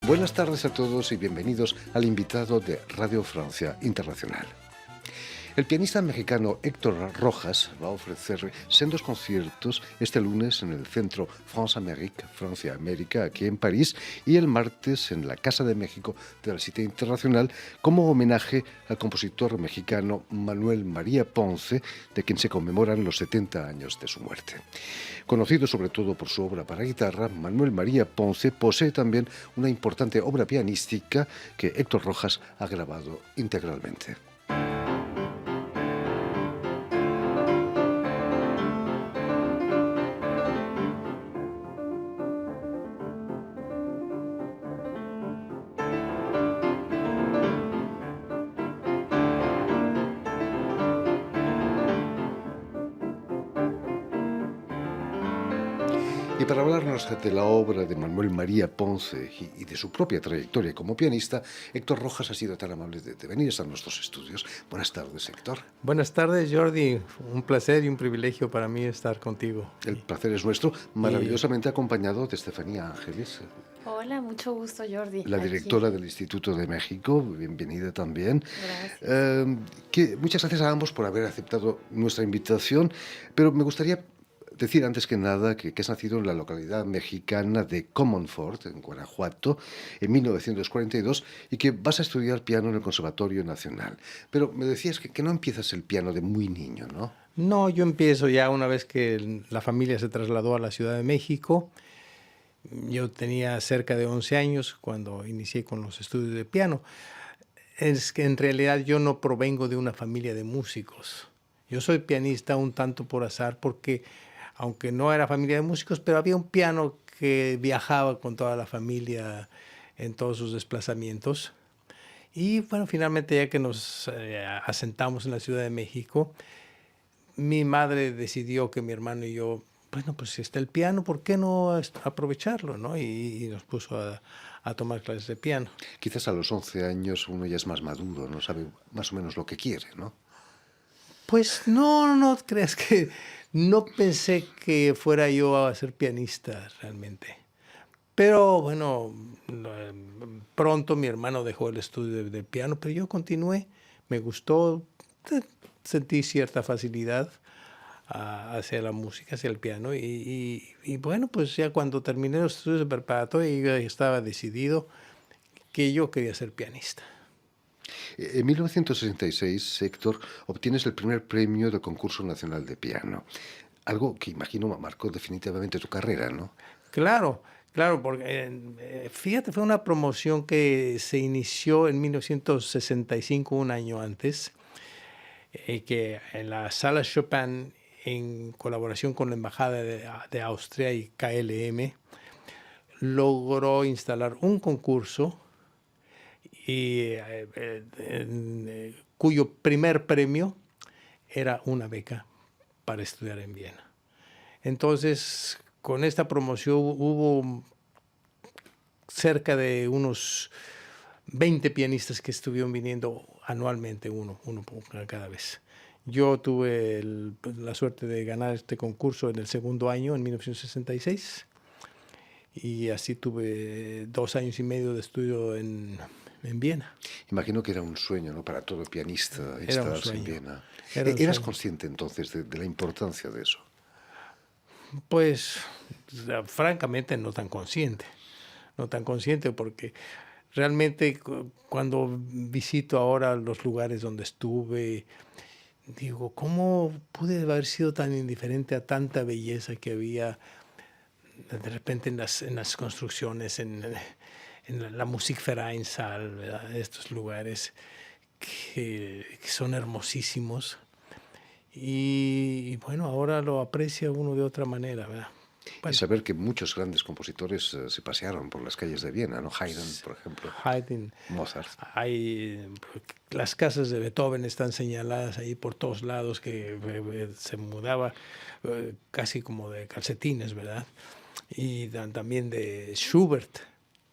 Buenas tardes a todos y bienvenidos al invitado de Radio Francia Internacional. El pianista mexicano Héctor Rojas va a ofrecer sendos conciertos este lunes en el Centro France Amérique, Francia América, aquí en París, y el martes en la Casa de México de la Cité Internacional como homenaje al compositor mexicano Manuel María Ponce, de quien se conmemoran los 70 años de su muerte. Conocido sobre todo por su obra para guitarra, Manuel María Ponce posee también una importante obra pianística que Héctor Rojas ha grabado integralmente. Y para hablarnos de la obra de Manuel María Ponce y de su propia trayectoria como pianista, Héctor Rojas ha sido tan amable de venir a nuestros estudios. Buenas tardes, Héctor. Buenas tardes, Jordi. Un placer y un privilegio para mí estar contigo. El placer es nuestro, maravillosamente acompañado de Estefanía Ángeles. Hola, mucho gusto, Jordi. La directora del Instituto de México, bienvenida también. Gracias. Muchas gracias a ambos por haber aceptado nuestra invitación, pero me gustaría decir antes que nada que has nacido en la localidad mexicana de Comonfort, en Guanajuato, en 1942, y que vas a estudiar piano en el Conservatorio Nacional. Pero me decías que no empiezas el piano de muy niño, ¿no? No, yo empiezo ya una vez que la familia se trasladó a la Ciudad de México. Yo tenía cerca de 11 años cuando inicié con los estudios de piano. Es que en realidad yo no provengo de una familia de músicos. Yo soy pianista un tanto por azar porque, aunque no era familia de músicos, pero había un piano que viajaba con toda la familia en todos sus desplazamientos. Y bueno, finalmente ya que nos asentamos en la Ciudad de México, mi madre decidió que mi hermano y yo, bueno, pues si está el piano, ¿por qué no aprovecharlo, no? Y nos puso a tomar clases de piano. Quizás a los 11 años uno ya es más maduro, no sabe más o menos lo que quiere, ¿no? Pues no creas que no pensé que fuera yo a ser pianista realmente. Pero bueno, pronto mi hermano dejó el estudio de piano, pero yo continué, me gustó, sentí cierta facilidad hacia la música, hacia el piano. Y bueno, pues ya cuando terminé los estudios de preparatoria, yo ya estaba decidido que yo quería ser pianista. En 1966, Héctor, obtienes el primer premio del Concurso Nacional de Piano. Algo que imagino marcó definitivamente tu carrera, ¿no? Claro, porque fíjate, fue una promoción que se inició en 1965, un año antes, que en la Sala Chopin, en colaboración con la Embajada de Austria y KLM, logró instalar un concurso cuyo primer premio era una beca para estudiar en Viena. Entonces, con esta promoción hubo cerca de unos 20 pianistas que estuvieron viniendo anualmente, uno cada vez. Yo tuve la suerte de ganar este concurso en el segundo año, en 1966, y así tuve 2 años y medio de estudio en Viena. Imagino que era un sueño, ¿no?, para todo pianista instalarse en Viena. ¿Eras consciente entonces de la importancia de eso? Pues, francamente, no tan consciente porque realmente cuando visito ahora los lugares donde estuve, digo, ¿cómo pude haber sido tan indiferente a tanta belleza que había de repente en las construcciones, en la Musikvereinssaal, ¿verdad? Estos lugares que son hermosísimos. Y bueno, ahora lo aprecia uno de otra manera, ¿verdad? Y saber que muchos grandes compositores se pasearon por las calles de Viena, ¿no? Haydn, por ejemplo. Haydn. Mozart. Las casas de Beethoven están señaladas ahí por todos lados, que se mudaba casi como de calcetines, ¿verdad? Y también de Schubert.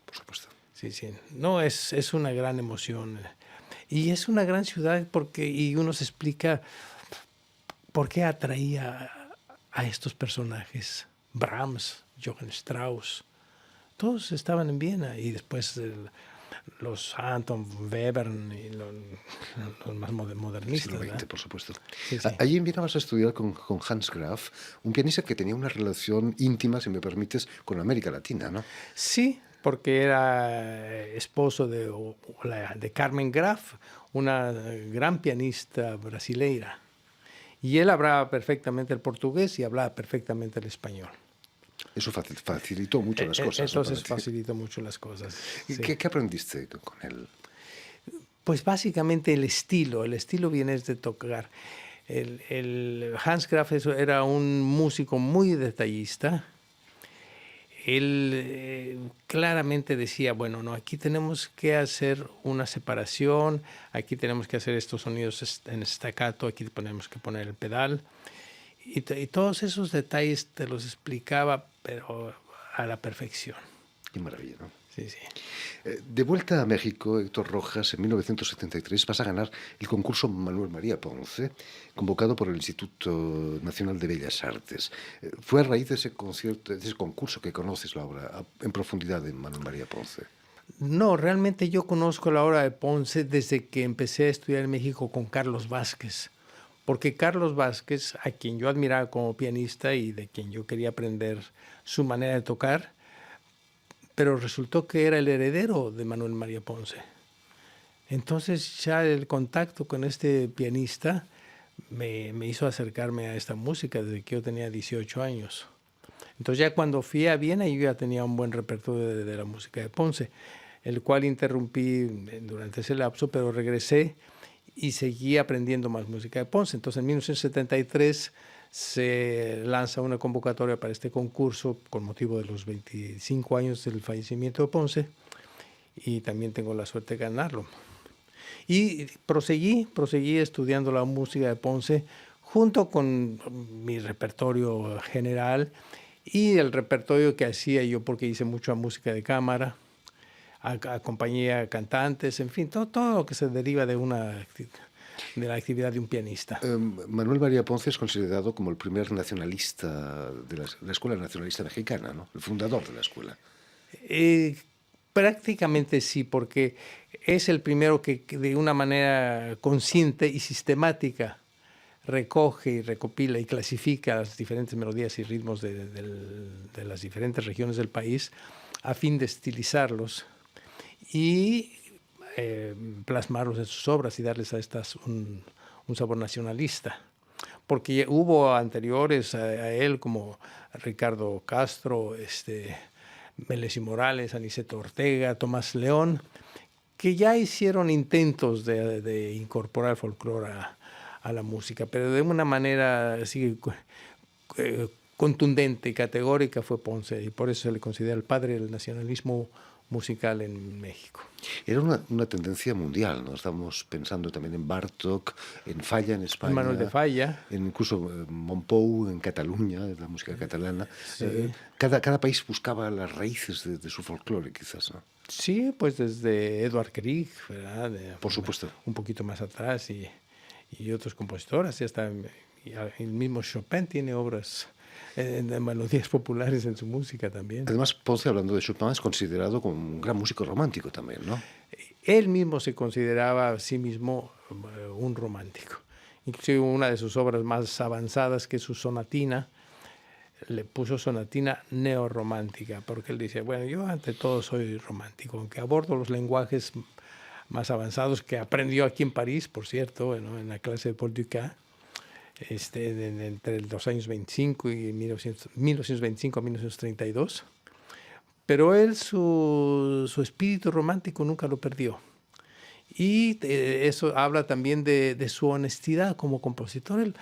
Por supuesto. Sí. No, es una gran emoción. Y es una gran ciudad y uno se explica por qué atraía a estos personajes. Brahms, Johann Strauss, todos estaban en Viena, y después los Anton Webern y los más modernistas. Siglo XX, por supuesto. Sí, sí. Allí en Viena vas a estudiar con Hans Graf, un pianista que tenía una relación íntima, si me permites, con América Latina, ¿no? Sí, porque era esposo de Carmen Graf, una gran pianista brasileira. Y él hablaba perfectamente el portugués y hablaba perfectamente el español. Eso facilitó mucho las cosas. Entonces facilitó mucho las cosas. ¿Y Sí. qué aprendiste con él? Pues básicamente el estilo viene de tocar. El Hans Graf era un músico muy detallista. Él claramente decía, bueno, no, aquí tenemos que hacer una separación, aquí tenemos que hacer estos sonidos en staccato, aquí tenemos que poner el pedal. Y todos esos detalles te los explicaba, pero a la perfección. Qué maravilla, ¿no? Sí, sí. De vuelta a México, Héctor Rojas, en 1973 vas a ganar el concurso Manuel María Ponce, convocado por el Instituto Nacional de Bellas Artes. Fue a raíz de ese concurso que conoces la obra en profundidad de Manuel María Ponce. No, realmente yo conozco la obra de Ponce desde que empecé a estudiar en México con Carlos Vázquez. Porque Carlos Vázquez, a quien yo admiraba como pianista y de quien yo quería aprender su manera de tocar, pero resultó que era el heredero de Manuel María Ponce. Entonces ya el contacto con este pianista me hizo acercarme a esta música desde que yo tenía 18 años. Entonces ya cuando fui a Viena yo ya tenía un buen repertorio de la música de Ponce, el cual interrumpí durante ese lapso, pero regresé y seguí aprendiendo más música de Ponce. Entonces en 1973 se lanza una convocatoria para este concurso con motivo de los 25 años del fallecimiento de Ponce, y también tengo la suerte de ganarlo. Y proseguí estudiando la música de Ponce junto con mi repertorio general y el repertorio que hacía yo, porque hice mucha música de cámara, acompañé a cantantes, en fin, todo lo que se deriva de la actividad de un pianista. Manuel María Ponce es considerado como el primer nacionalista de la Escuela Nacionalista Mexicana, ¿no? El fundador de la escuela. Prácticamente sí, porque es el primero que de una manera consciente y sistemática recoge y recopila y clasifica las diferentes melodías y ritmos de las diferentes regiones del país a fin de estilizarlos y plasmarlos en sus obras y darles a estas un sabor nacionalista. Porque hubo anteriores a él como Ricardo Castro, Meles y Morales, Aniceto Ortega, Tomás León, que ya hicieron intentos de incorporar el folclore a la música, pero de una manera así contundente y categórica fue Ponce, y por eso se le considera el padre del nacionalismo musical en México. Era una tendencia mundial, ¿no? Estamos pensando también en Bartók, en Falla en España, Manuel de Falla, en incluso Montpou en Cataluña, la música catalana. Sí. Cada país buscaba las raíces de su folclore, quizás, ¿no? Sí, pues desde Edvard Grieg, ¿verdad? Por supuesto. Un poquito más atrás, y otros compositores, y hasta el mismo Chopin tiene obras de melodías populares en su música también. Además, Ponce, hablando de Chopin, es considerado como un gran músico romántico también, ¿no? Él mismo se consideraba a sí mismo un romántico. Inclusive una de sus obras más avanzadas, que es su sonatina, le puso sonatina neorromántica, porque él dice, bueno, yo ante todo soy romántico, aunque abordo los lenguajes más avanzados que aprendió aquí en París, por cierto, ¿no? En la clase de Paul Dukas, entre los años 25 y 1925 a 1932. Pero él su espíritu romántico nunca lo perdió. Y eso habla también de su honestidad como compositor.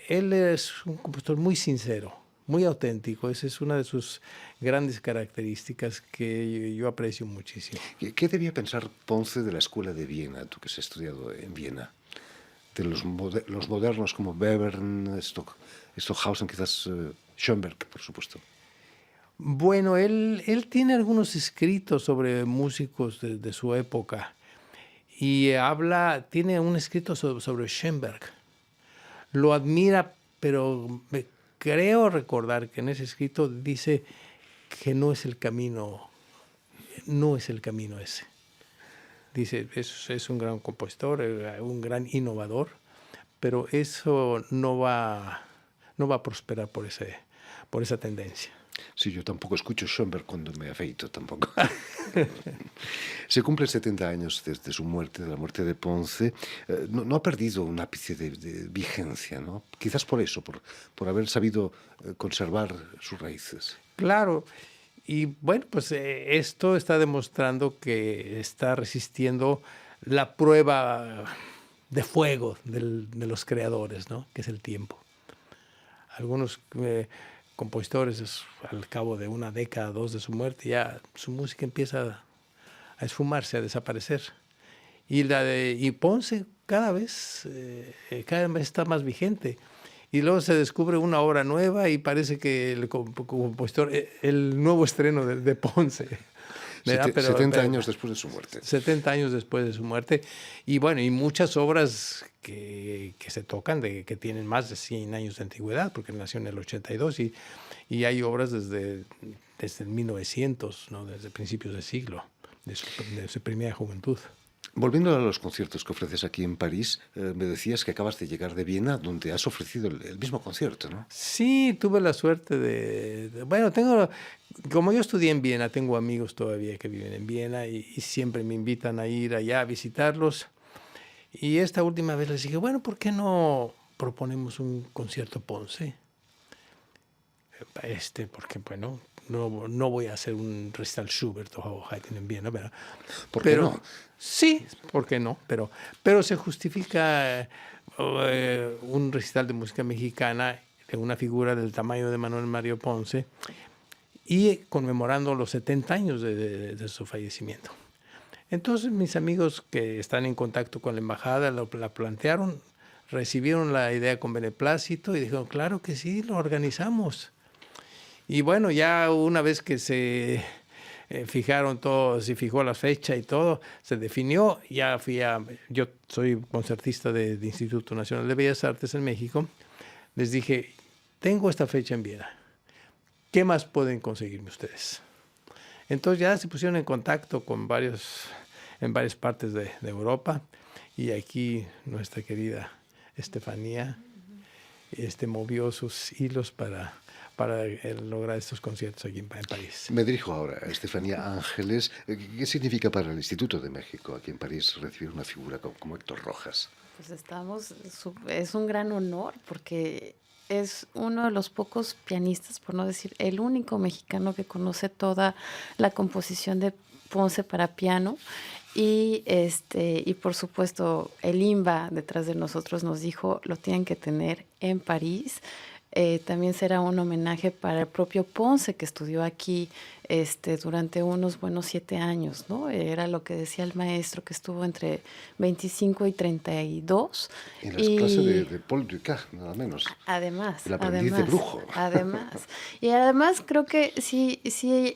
Él es un compositor muy sincero, muy auténtico. Esa es una de sus grandes características que yo aprecio muchísimo. ¿Qué debía pensar Ponce de la escuela de Viena, tú que has estudiado en Viena? De los modernos como Webern, Stockhausen, quizás Schoenberg, por supuesto. Bueno, él tiene algunos escritos sobre músicos de su época y tiene un escrito sobre Schoenberg. Lo admira, pero creo recordar que en ese escrito dice que no es el camino ese. Dice, es un gran compositor, un gran innovador, pero eso no va a prosperar por esa tendencia. Sí, yo tampoco escucho Schoenberg cuando me afeito, tampoco. Se cumplen 70 años desde su muerte, de la muerte de Ponce. No ha perdido un ápice de vigencia, ¿no? Quizás por eso, por haber sabido conservar sus raíces. Claro, y bueno, pues esto está demostrando que está resistiendo la prueba de fuego de los creadores, ¿no? Que es el tiempo. Algunos compositores, al cabo de una década, dos de su muerte, ya su música empieza a esfumarse, a desaparecer. Y Ponce cada vez está más vigente. Y luego se descubre una obra nueva y parece que el compositor, el nuevo estreno de Ponce. 70 años después de su muerte. 70 años después de su muerte. Y bueno, y muchas obras que se tocan, que tienen más de 100 años de antigüedad, porque nació en el 82, y hay obras desde el 1900, ¿no? Desde principios del siglo, de su primera juventud. Volviendo a los conciertos que ofreces aquí en París, me decías que acabas de llegar de Viena, donde has ofrecido el mismo concierto, ¿no? Sí, tuve la suerte bueno, como yo estudié en Viena, tengo amigos todavía que viven en Viena y siempre me invitan a ir allá a visitarlos. Y esta última vez les dije, bueno, ¿por qué no proponemos un concierto Ponce? Porque, bueno, no voy a hacer un recital Schubert o Haydn en Viena, ¿verdad? ¿Por qué no? Sí, ¿por qué no? Pero se justifica un recital de música mexicana de una figura del tamaño de Manuel Mario Ponce y conmemorando los 70 años de su fallecimiento. Entonces mis amigos que están en contacto con la embajada la plantearon, recibieron la idea con beneplácito y dijeron, claro que sí, lo organizamos. Y bueno, ya una vez que se fijaron todo, se fijó la fecha y todo, se definió, yo soy concertista del Instituto Nacional de Bellas Artes en México, les dije, tengo esta fecha en Viena, ¿qué más pueden conseguirme ustedes? Entonces ya se pusieron en contacto en varias partes de Europa, y aquí nuestra querida Estefanía movió sus hilos para lograr estos conciertos aquí en París. Me dirijo ahora a Estefanía Ángeles. ¿Qué significa para el Instituto de México aquí en París recibir una figura como Héctor Rojas? Pues es un gran honor porque es uno de los pocos pianistas, por no decir el único mexicano que conoce toda la composición de Ponce para piano. Y por supuesto el INBA detrás de nosotros nos dijo, lo tienen que tener en París. También será un homenaje para el propio Ponce, que estudió aquí durante unos buenos 7 años, ¿no? Era lo que decía el maestro, que estuvo entre 25 y 32. En las clases de Paul Dukas, nada menos. Además. El aprendiz de brujo. Además. Y además creo que sí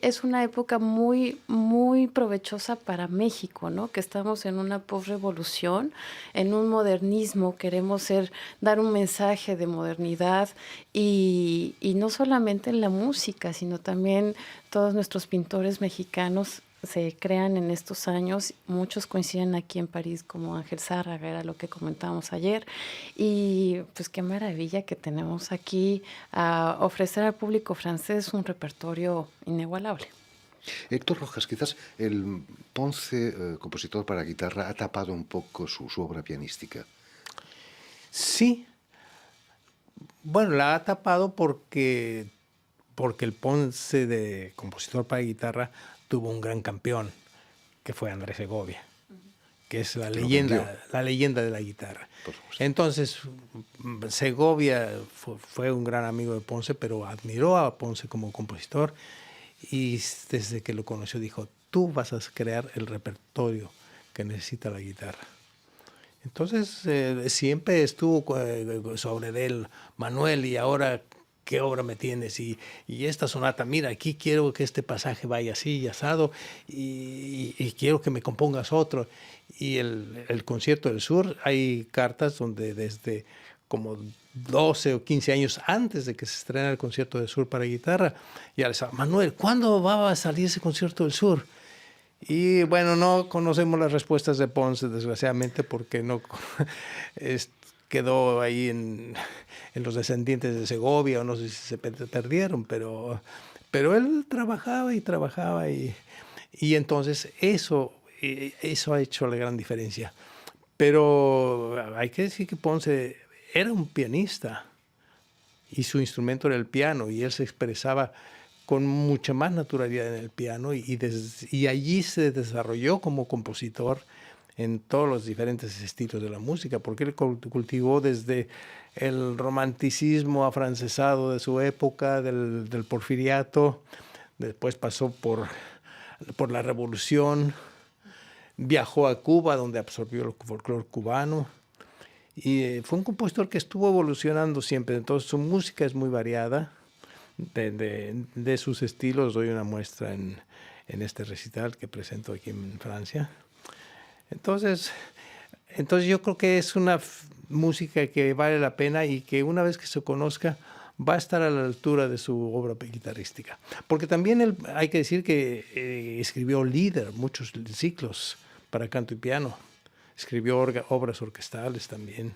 es una época muy, muy provechosa para México, ¿no? Que estamos en una posrevolución, en un modernismo, queremos dar un mensaje de modernidad y no solamente en la música, sino también todos nuestros pintores mexicanos se crean en estos años, muchos coinciden aquí en París como Ángel Zárraga, era lo que comentábamos ayer, y pues qué maravilla que tenemos aquí a ofrecer al público francés un repertorio inigualable. Héctor Rojas, quizás el Ponce, compositor para guitarra, ha tapado un poco su obra pianística. Sí, bueno, la ha tapado porque el Ponce de compositor para guitarra tuvo un gran campeón, que fue Andrés Segovia, que es la leyenda de la guitarra. Entonces, Segovia fue un gran amigo de Ponce, pero admiró a Ponce como compositor, y desde que lo conoció dijo, tú vas a crear el repertorio que necesita la guitarra. Entonces, siempre estuvo sobre él, Manuel, y ahora, ¿qué obra me tienes? Y esta sonata, mira, aquí quiero que este pasaje vaya así y asado, y quiero que me compongas otro. Y el Concierto del Sur, hay cartas donde desde como 12 o 15 años antes de que se estrena el Concierto del Sur para guitarra. Y ya les decía, Manuel, ¿cuándo va a salir ese Concierto del Sur? Y bueno, no conocemos las respuestas de Ponce, desgraciadamente, porque no quedó ahí en los descendientes de Segovia, o no sé si se perdieron, pero él trabajaba y entonces eso ha hecho la gran diferencia. Pero hay que decir que Ponce era un pianista y su instrumento era el piano, y él se expresaba con mucha más naturalidad en el piano, y allí se desarrolló como compositor en todos los diferentes estilos de la música, porque él cultivó desde el romanticismo afrancesado de su época, del porfiriato, después pasó por la Revolución, viajó a Cuba, donde absorbió el folclore cubano, y fue un compositor que estuvo evolucionando siempre. Entonces su música es muy variada. De sus estilos doy una muestra en este recital que presento aquí en Francia. Entonces yo creo que es una música que vale la pena, y que una vez que se conozca va a estar a la altura de su obra guitarrística. Porque también hay que decir que escribió Lieder, muchos ciclos para canto y piano. Escribió obras orquestales también.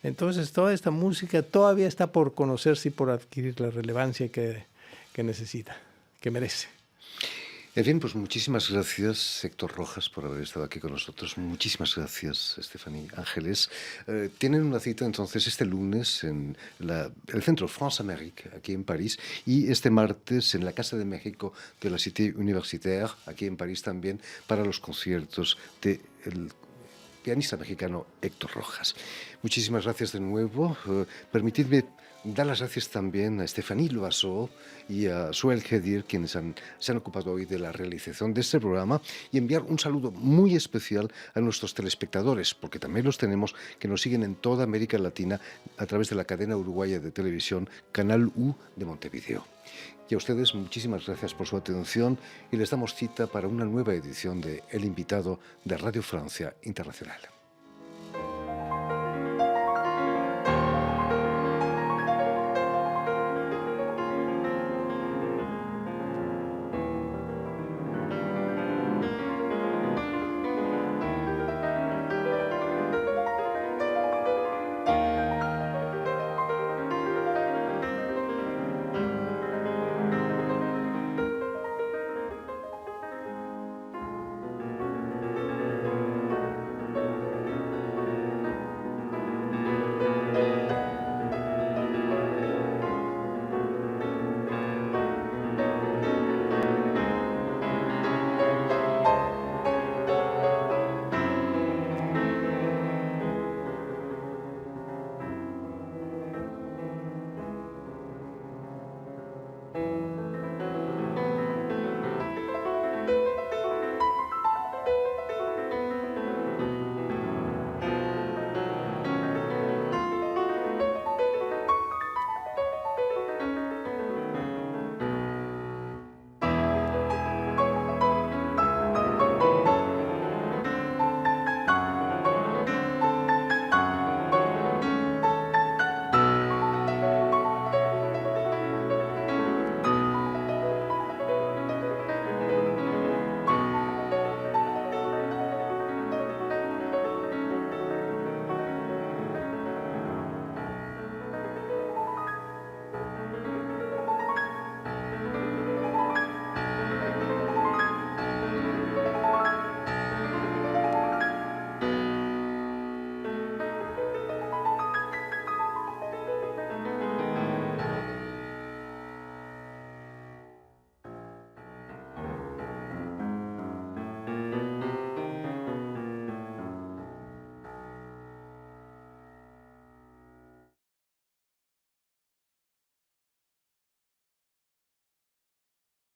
Entonces toda esta música todavía está por conocerse y por adquirir la relevancia que necesita, que merece. En fin, pues muchísimas gracias, Héctor Rojas, por haber estado aquí con nosotros. Muchísimas gracias, Stéphanie Ángeles. Tienen una cita entonces este lunes en el Centro France-Amérique, aquí en París, y este martes en la Casa de México de la Cité Universitaire, aquí en París también, para los conciertos del pianista mexicano Héctor Rojas. Muchísimas gracias de nuevo. Permitidme dar las gracias también a Stéphanie Loiseau y a Suel Gedir, quienes se han ocupado hoy de la realización de este programa, y enviar un saludo muy especial a nuestros telespectadores, porque también los tenemos, que nos siguen en toda América Latina a través de la cadena uruguaya de televisión Canal U de Montevideo. Y a ustedes muchísimas gracias por su atención, y les damos cita para una nueva edición de El Invitado de Radio Francia Internacional.